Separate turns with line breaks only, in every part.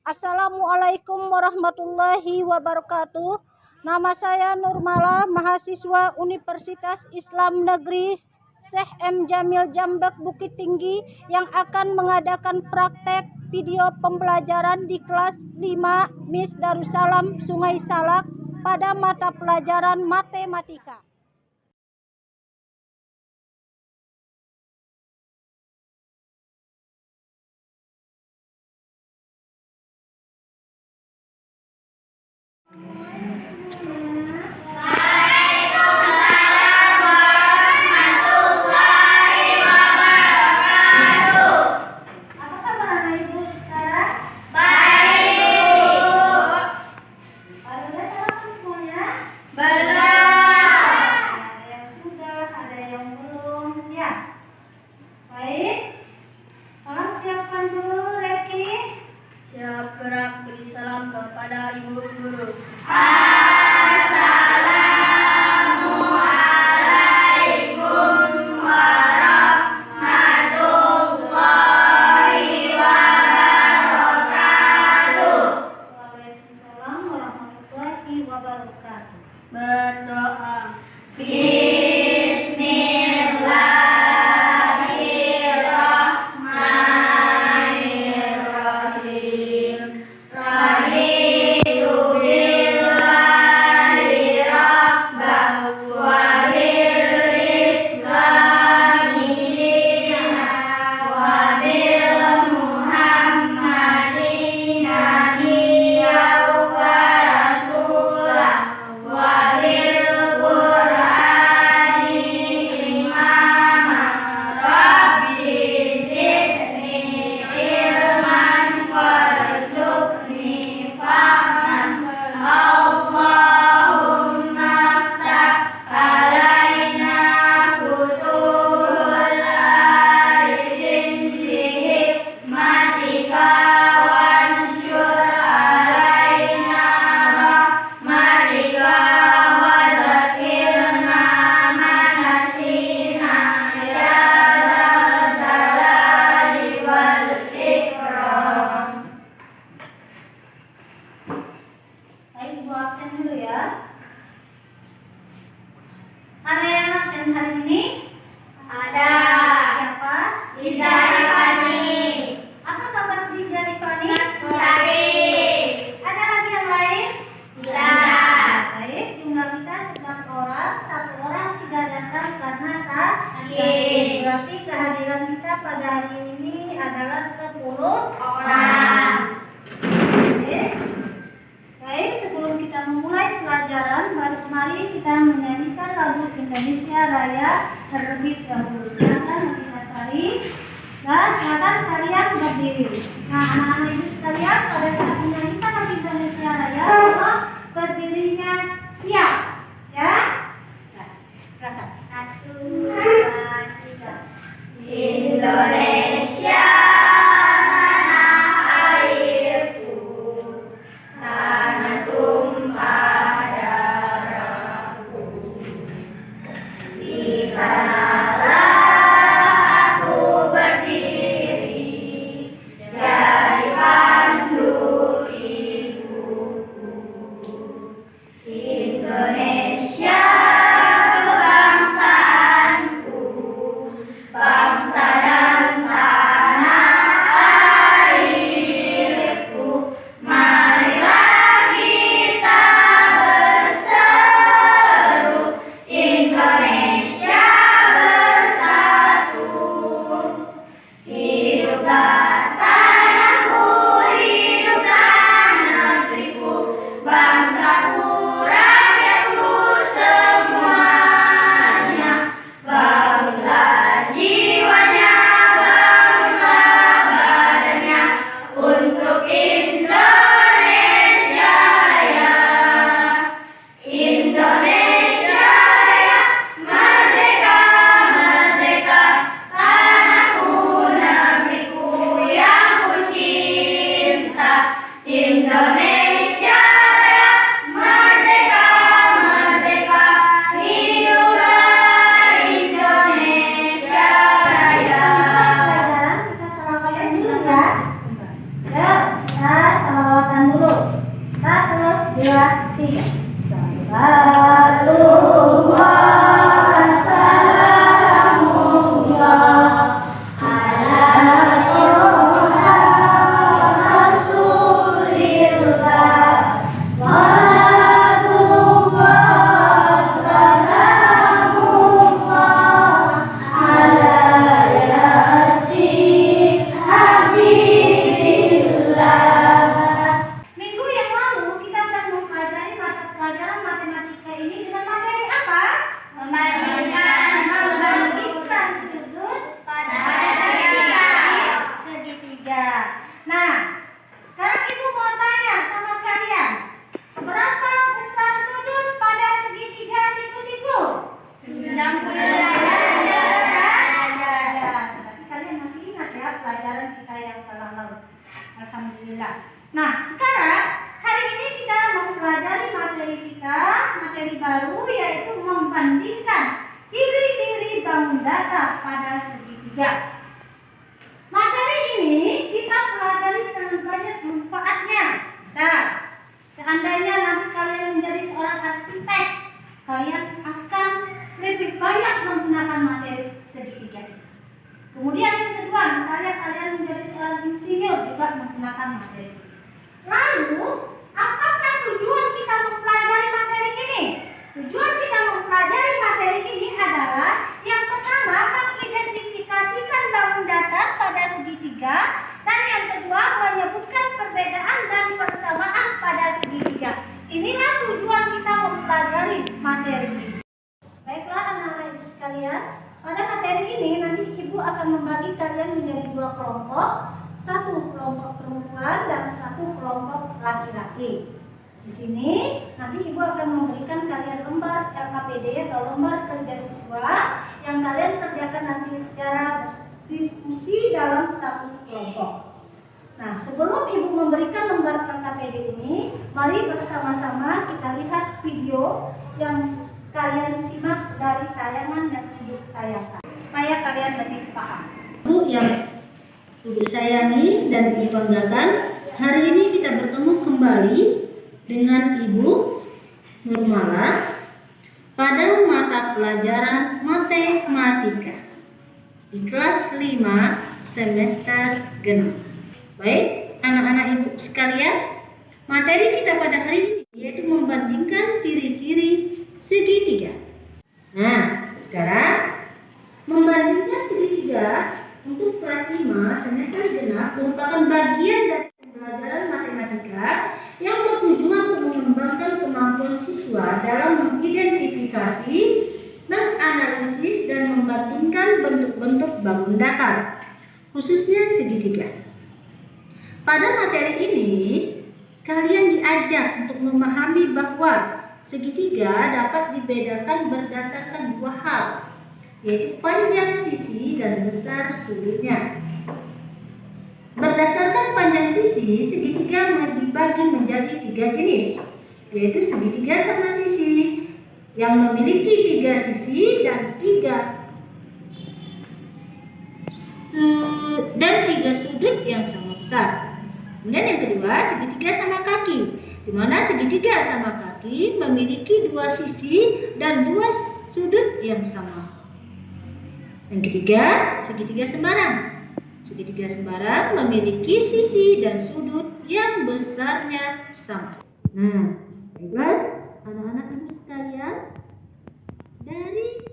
Assalamualaikum warahmatullahi wabarakatuh. Nama saya Nurmala, mahasiswa Universitas Islam Negeri Syekh M. Jamil Jambak Bukit Tinggi yang akan mengadakan praktek video pembelajaran di kelas 5 Miss Darussalam Sungai Salak pada mata pelajaran matematika.
Siap gerak beri salam kepada ibu guru. Assalamualaikum warahmatullahi wabarakatuh.
Waalaikumsalam warahmatullahi wabarakatuh.
Berdoa.
Baik, Ibu absen dulu ya. Ada yang absen hari ini?
Ada.
Siapa?
Liza Rifani.
Apa kabar Liza Rifani?
Sakit.
Ada lagi yang lain?
Tidak.
Baik, jumlah kita 11 orang, 1 orang tidak datang karena sakit.
Sakit.
Berarti kehadiran kita pada hari ini adalah 10
Orang.
Oke. Baik, sebelum kita memulai pelajaran, mari kita menyanyikan lagu Indonesia Raya terlebih dahulu. Silakan Mbak Sari. Dan silakan kalian berdiri. Nah, anak-anak ibu sekalian, pada saat menyanyikan lagu Indonesia Raya, tolong berdirinya siap, ya? Nah, silakan.
1, 2, 3. Indonesia. Indonesia.
membandingkan ciri-ciri bangun datar pada segitiga. Materi ini kita pelajari sangat banyak manfaatnya. Misal, seandainya nanti kalian menjadi seorang arsitek, kalian akan lebih banyak menggunakan materi segitiga. Kemudian yang kedua, misalnya kalian menjadi seorang insinyur juga menggunakan materi. Lalu, apakah tujuan kita mempelajari materi ini? Tujuan kita mempelajari materi ini adalah yang pertama, mengidentifikasikan bangun datar pada segitiga, dan yang kedua, menyebutkan perbedaan dan persamaan pada segitiga. Inilah tujuan kita mempelajari materi ini. Baiklah anak-anak ibu sekalian, pada materi ini nanti ibu akan membagi kalian menjadi dua kelompok, satu kelompok perempuan dan satu kelompok laki-laki. Di sini nanti ibu akan memberikan kalian lembar LKPD atau lembar kerja siswa yang kalian kerjakan nanti secara diskusi dalam satu kelompok. Nah, sebelum ibu memberikan lembar LKPD ini, mari bersama-sama kita lihat video yang kalian simak dari tayangan yang ibu tayangkan supaya kalian lebih paham.
Bu yang ibu sayangi dan ibu banggakan, hari ini kita bertemu kembali dengan Ibu Nurmala pada mata pelajaran matematika di kelas 5 semester genap. Baik, anak-anak ibu sekalian, materi kita pada hari ini yaitu membandingkan ciri-ciri segitiga. Nah, sekarang membandingkan segitiga untuk kelas 5 semester genap merupakan bagian dari pembelajaran matematika yang bertujuan untuk mengembangkan kemampuan siswa dalam mengidentifikasi, menganalisis, dan membandingkan bentuk-bentuk bangun datar, khususnya segitiga. Pada materi ini, kalian diajak untuk memahami bahwa segitiga dapat dibedakan berdasarkan dua hal, yaitu panjang sisi dan besar sudutnya. Berdasarkan panjang sisi, segitiga dibagi menjadi 3 jenis, yaitu segitiga sama sisi yang memiliki 3 sisi dan 3 sudut yang sama besar. Kemudian yang kedua, segitiga sama kaki, di mana segitiga sama kaki memiliki 2 sisi dan 2 sudut yang sama. Yang ketiga, segitiga sembarang. Segitiga sembarang memiliki sisi dan sudut yang besarnya sama. Nah, baiklah anak-anak ibu sekalian, dari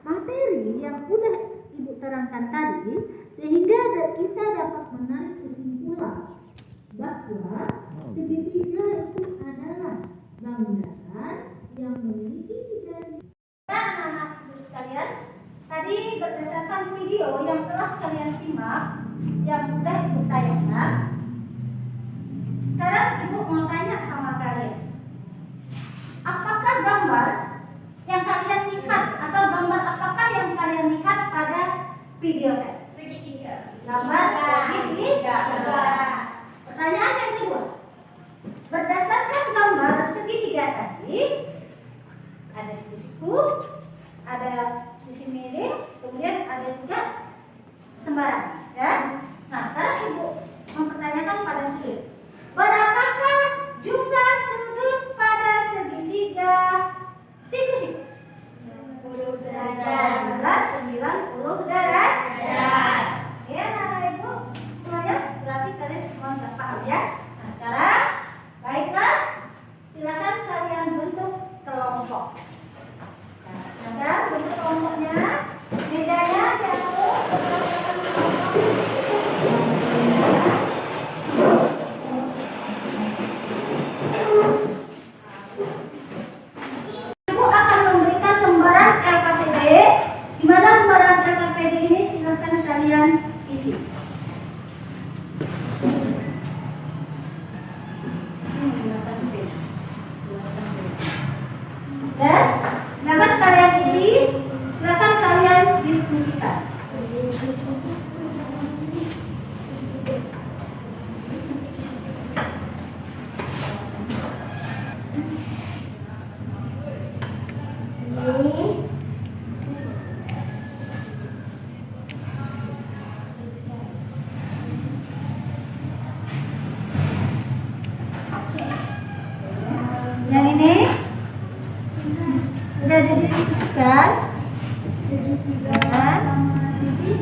materi yang sudah ibu terangkan tadi, sehingga kita dapat menarik kesimpulan bahwa segitiga itu adalah bangun datar yang memiliki 3 sisi.
Anak-anak ibu sekalian, tadi berdasarkan video yang telah kalian simak, yang sudah ibu tayangkan, sekarang ibu mau tanya sama kalian, apakah gambar yang kalian lihat atau gambar apakah yang kalian lihat pada video tadi?
Segitiga.
Gambar segitiga. Pertanyaan yang kedua, berdasarkan gambar segitiga tadi, ada siku-siku, ada sisi miring, kemudian ada juga sembarang, ya. Nah, sekarang ibu mempertanyakan pada sudut. Berapakah jumlah sudut pada segitiga siku-siku?
90 derajat.
90 derajat. Ya, anak ibu semuanya berarti kalian semua nggak paham, ya. Nah, sekarang baiklah, silakan kalian bentuk kelompok. Silakan bentuk kelompoknya. Bedanya diatur berdasarkan kelompok. Ibu akan memberikan lembaran LKPD, di mana lembaran LKPD ini silakan kalian isi. Dan silakan kalian isi, silakan kalian diskusikan. sudah didiskusikan?
Segitiga sama sisi.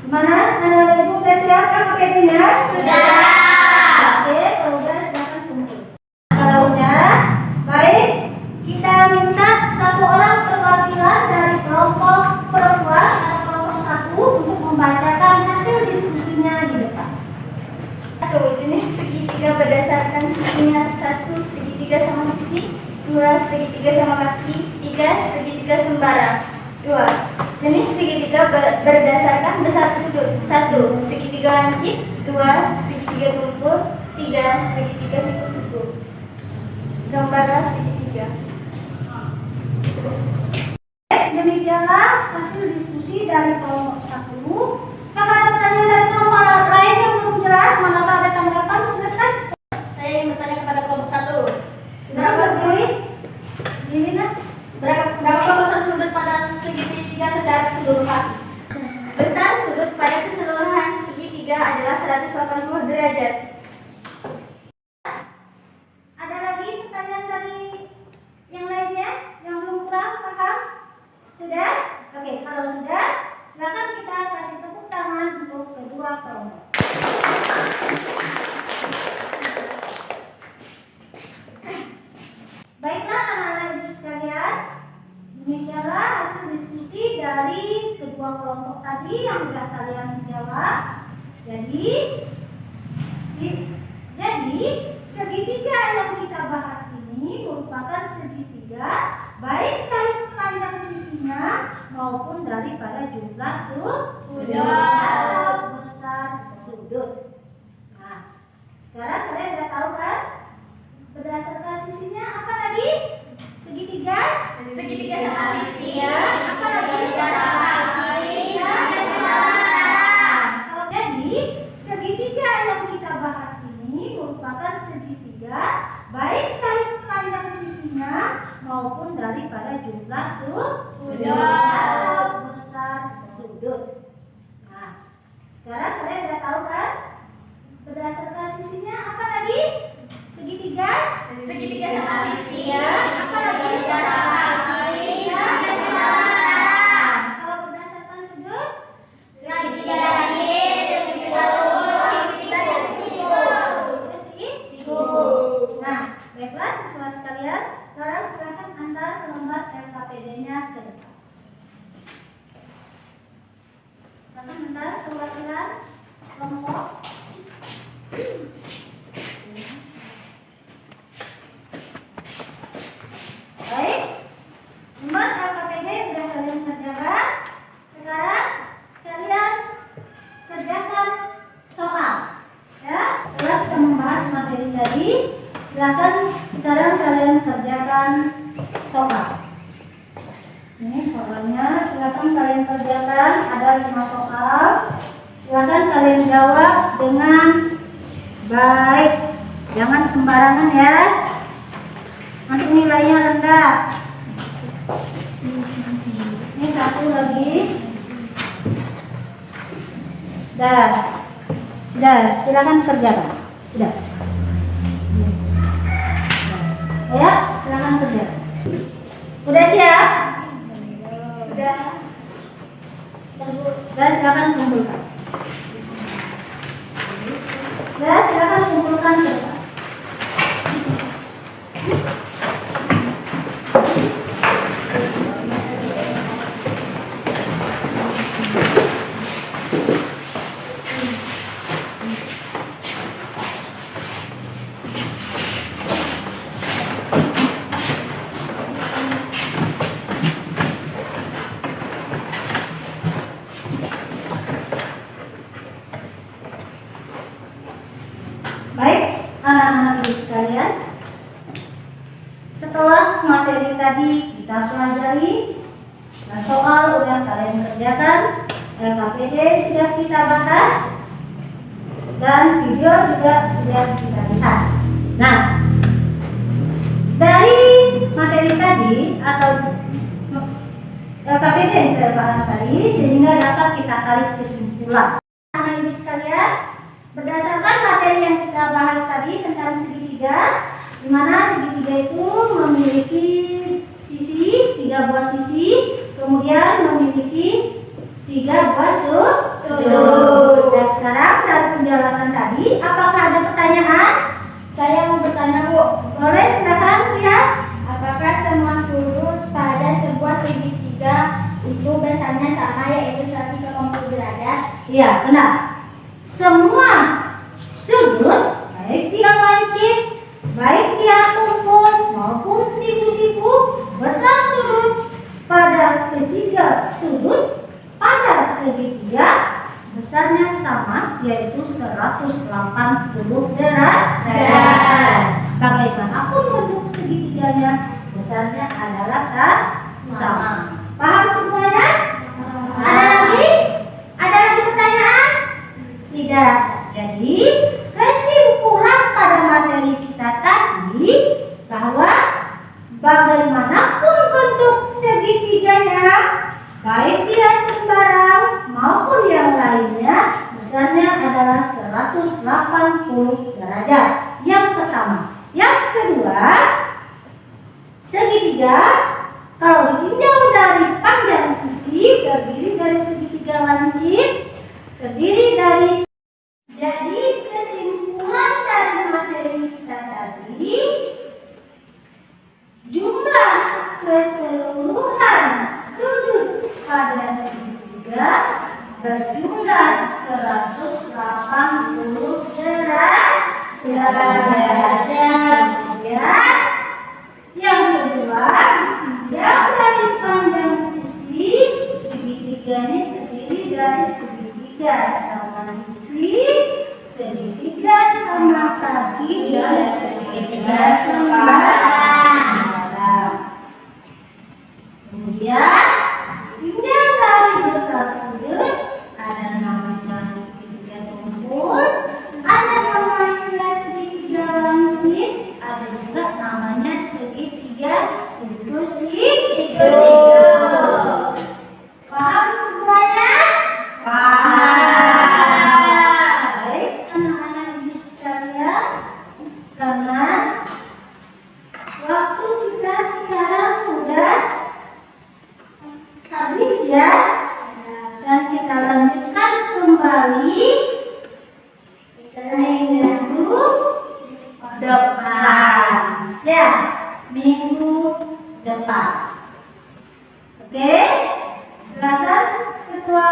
Gimana? Anak-anak ibu udah siap kan KPD-nya?
Sudah.
Oke, kalau udah silakan kumpul. Kalau udah, baik. Kita minta satu orang perwakilan dari kelompok perempuan atau kelompok satu untuk membacakan hasil diskusinya di depan.
Jenis segitiga berdasarkan sisinya: 1 segitiga sama sisi, 2 segitiga sama kaki, 3 segitiga sembara. 2. Jenis segitiga berdasarkan besar sudut: 1 segitiga lancip, 2 segitiga tumpul, 3 segitiga siku-siku. Gambar segitiga.
Demikianlah hasil diskusi dari kelompok satu. Maka ada pertanyaan dari kelompok lain yang belum jelas, manakah ada tanggapan? Silakan.
Saya ingin bertanya kepada kelompok 1.
Sudah berdiri? Diri nak?
Berapa besar sudut pada segitiga secara keseluruhan? Besar sudut pada keseluruhan segitiga adalah 180 derajat.
Ada lagi pertanyaan dari yang lainnya yang belum kurang paham? Sudah? Oke, kalau sudah, silakan kita kasih tepuk tangan untuk kedua kelompok. Baiklah anak-anak ibu sekalian, demikianlah hasil diskusi dari kedua kelompok tadi yang sudah kalian jawab. Jadi segitiga yang kita bahas ini merupakan segitiga baik dari panjang sisinya maupun daripada jumlah sudut atau besar sudut. Nah, sekarang kalian sudah tahu kan berdasarkan sisinya apa tadi? Segitiga
Segitiga sama sisi.
ya, apa lagi? Kalau jadi segitiga yang kita bahas ini merupakan segitiga baik dari panjang sisinya maupun daripada jumlah sudut atau besar sudut. Nah, sekarang kalian sudah tahu kan berdasarkan sisinya apa tadi? Segitiga
sama sisi.
ya, apa lagi? Kalau berdasarkan sudut
Segitiga langit, segitiga lurus, segitiga siku.
Nah, baiklah siswa sekalian, sekarang silakan antar lembar LKPD-nya ke depan. Silakan antar perwakilan kelompok. Baik, lembar LKPD sudah kalian kerjakan. Sekarang kalian kerjakan soal. Ya, setelah kita membahas materi tadi, silakan sekarang kalian kerjakan soal. Ini soalnya, silakan kalian kerjakan. Ada 5 soal. Silakan kalian jawab dengan baik, jangan sembarangan ya. Nanti nilainya rendah. Ini satu lagi. Sudah, silakan kerjakan. Sudah. Ya, silakan kerjakan. Udah siap? Udah, silakan kumpulkan. Udah, silakan kumpulkan ke depan. Nah, soal udah kalian kerjakan, LKPD sudah kita bahas, dan video juga sudah kita lihat. Nah, dari materi tadi atau LKPD yang kita bahas tadi, sehingga dapat kita tarik kesimpulan. Anak ibu sekalian, berdasarkan materi yang kita bahas tadi tentang segitiga, di mana segitiga itu memiliki sisi, 3 buah sisi, kemudian memiliki 3 buah sudut. Nah, sekarang dari penjelasan tadi, apakah ada pertanyaan?
Saya mau bertanya, Bu.
Boleh, silakan ya.
Apakah semua sudut pada sebuah segitiga itu besarnya sama, yaitu 180 derajat?
Iya, benar. Semua sudut, baik dia lancip, baik dia tumpul maupun siku-siku, besar sudut pada ketiga sudut pada segitiga besarnya sama, yaitu 180 derajat. Bagaimanapun bentuk segitiganya, besarnya adalah sama. Paham semuanya? Ada lagi? Ada lagi pertanyaan? Tidak. Jadi kesimpulan pada materi kita tadi bahwa bagaimanapun bentuk segitiganya, baik dia sembarang maupun yang lainnya, besarnya adalah 180 derajat. Yang pertama. Yang kedua, segitiga kalau ditinjau dari panjang sisi, terdiri dari segitiga lancip, terdiri dari. Jadi kesimpulan dari materi kita tadi, jumlah keseluruhan sudut pada segitiga berjumlah 180 derajat. Kemudian yang kedua, yang dari panjang sisi, segitiga ini terdiri dari segitiga sama sisi, segitiga sama kaki, dan segitiga sembara. Kemudian yang dari besar sudut, ada namanya segitiga tumpul, ada namanya segitiga lancip, ada juga namanya segitiga siku-siku. Paham semuanya? Paham. Baik, anak-anak ibu sekalian, karena waktu kita sekarang udah habis ya, dan kita lanjutkan kembali minggu depan ya, minggu depan. Oke, silakan ketua